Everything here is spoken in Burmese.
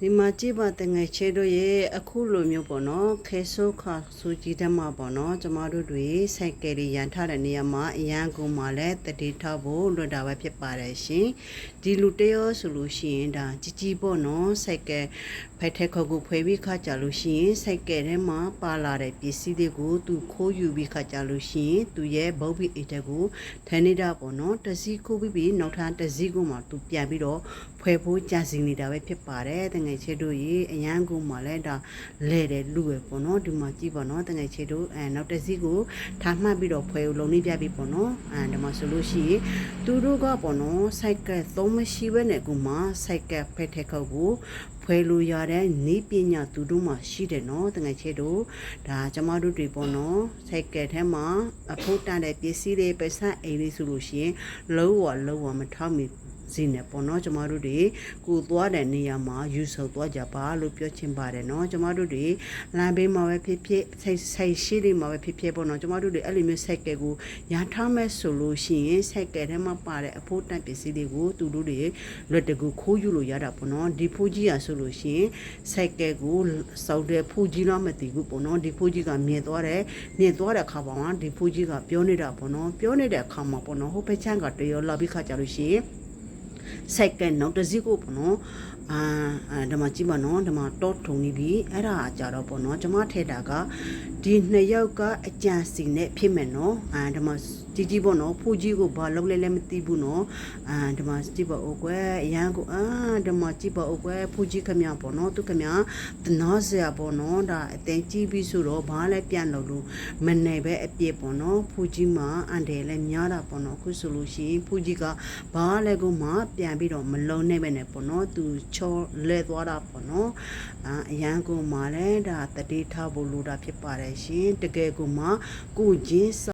ဒီမှာကြည့်ပါတငယ်ချေတို့ရဲ့အခုလိုမျိုးပေါ့နော်ခဲဆိုးခါဆူကြီးတဲ့မှာပေါ့နော်ကျမတို့တွေစိုက်ကယ်ရန်ထားတဲ့နေရာမှာအရန်ကုန်မှာလည်းတတိထောက်ဖို့လွတ်တာပဲဖြစ်ပါတယ်ရှင်ဒီလူတရောဆိုလို့ရှိရင်ဒါကြီးကြီးပေါ့နော်စိုက်ကယ်ဖိုက်ထက်ခုတ်ကိုဖွေပြီးခါကြလို့ရှိရင်စိုက်ကယ်ထဲမှာပါလာတဲ့ပစ္စည်းတွေကိုသူခိုးယူပြီးခါကြလို့ရှိရင်သူရဲ့ဘုတ်ဘီအိတ်တက်ကိုထန်နေတာပေါ့နော်တစည်းခိုးပြီးနောက်ထပ်တစည်းကိုမှသူပြန်ပြီးတော့ဖွေဖို့ကြံစည်နေတာပဲဖြစ်ပါတယ်တငယ်ချေတို့ရေအရန်ကုန်မှာလည်းဒါလဲတယ်လူပဲပေါ့နော်ဒီမှာကြည့်ပါနော်တငယ်ချေတို့နောက်တစ်စီးကိုထားမှတ်ပြီးတော့ဖွယ်လုံးလေးပြပြီးပေါ့နော်ဒီမှာဆိုလို့ရှိရင်သူတို့ကပေါ့နော်စိုက်ကယ်သုံးမရှိဘဲနဲ့ကူမှာစိုက်ကယ်ဖက်ထက်ခုတ်ကိုဖွယ်လို့ရတဲ့နေပညာသူတို့မှရှိတယ်နော်တငယ်ချေတို့ဒါကျမတို့တွေပေါ့နော်စိုက်ကယ်ထဲမှာအဖို့တန်တဲ့ပစ္စည်းတွေပတ်စံအိမ်လေးဆိုလို့ရှိရင်လုံးဝမထောက်မိစီနေပေါ့နော်ကျမတို့တွေကိုသွားတဲ့နေရာမှာယူဆသွားကြပါလို့ပြောချင်ပါတယ်နော်ကျမတို့တွေလမ်းဘေးမှာပဲဖြစ်ဖြစ်ဆိုင်ရှိတွေမှာပဲဖြစ်ဖြစ်ပေါ့နော်ကျမတို့တွေအဲ့လိုမျိုးစိုက်ကယ်ကိုရထားမဲ့ဆိုလို့ရှိရင်စိုက်ကယ်ထဲမှာပါတဲ့အဖို့တန်ပစ္စည်းတွေကိုသူတို့တွေလွတ်တကူခိုးယူလို့ရတာပေါ့နော်ဒီဖိုးကြီးရဆိုလို့ရှိရင်စိုက်ကယ်ကိုစောက်တဲ့ဖိုးကြီးတော့မသိဘူးပေါ့နော်ဒီဖိုးကြီးကမြင်သွားတဲ့ခါပေါ်မှာဒီဖိုးကြီးကပြောနေတာပေါ့နော်ပြောနေတဲ့အခါမှာပေါ့နော်ဟိုဘက်ချမ်းကတရောလာပြီးခါကြလို့ရှိရင်စိုက်ကယ်နောက်တစ်စီးကိုပေါ့နော်ဒီမှာကြည့်ပါနော်ဒီမှာတော့ထုံနေပြီအဲ့ဒါကြတော့ပေါ့နော်ကျွန်မထဲတာကဒီနှစ်ယောက်ကအကြံစီနဲ့ဖြစ်မယ်နော်ဒီမှာကြီးပေါ့နော်ဖူကြီးကိုဘာလုပ်လဲလဲမသိဘူးနော်ဒီမှာကြည့်ပါဦးကွယ်အရန်ကိုဒီမှာကြည့်ပါဦးကွယ်ဖူကြီးခမပေါ့နော်သူခမတနာစရာပေါ့နော်ဒါအတင်းကြီးပြီးဆိုတော့ဘာလဲပြန်လို့မနေပဲအပြစ်ပေါ့နော်ဖူကြီးမှာအန်တယ်လဲများတာပေါ့နော်အခုဆိုလို့ရှိရင်ဖူကြီးကဘာလဲကိုမှပြန်ပြီးတော့မလုံးနိုင်ပဲနဲ့ပေါ့နော်သူချောလဲသွားတာပေါ့နော်အရန်ကိုမှလဲဒါတတိထားဖို့လိုတာဖြစ်ပါတယ်ရှင်တကယ်ကိုမှကိုချင်း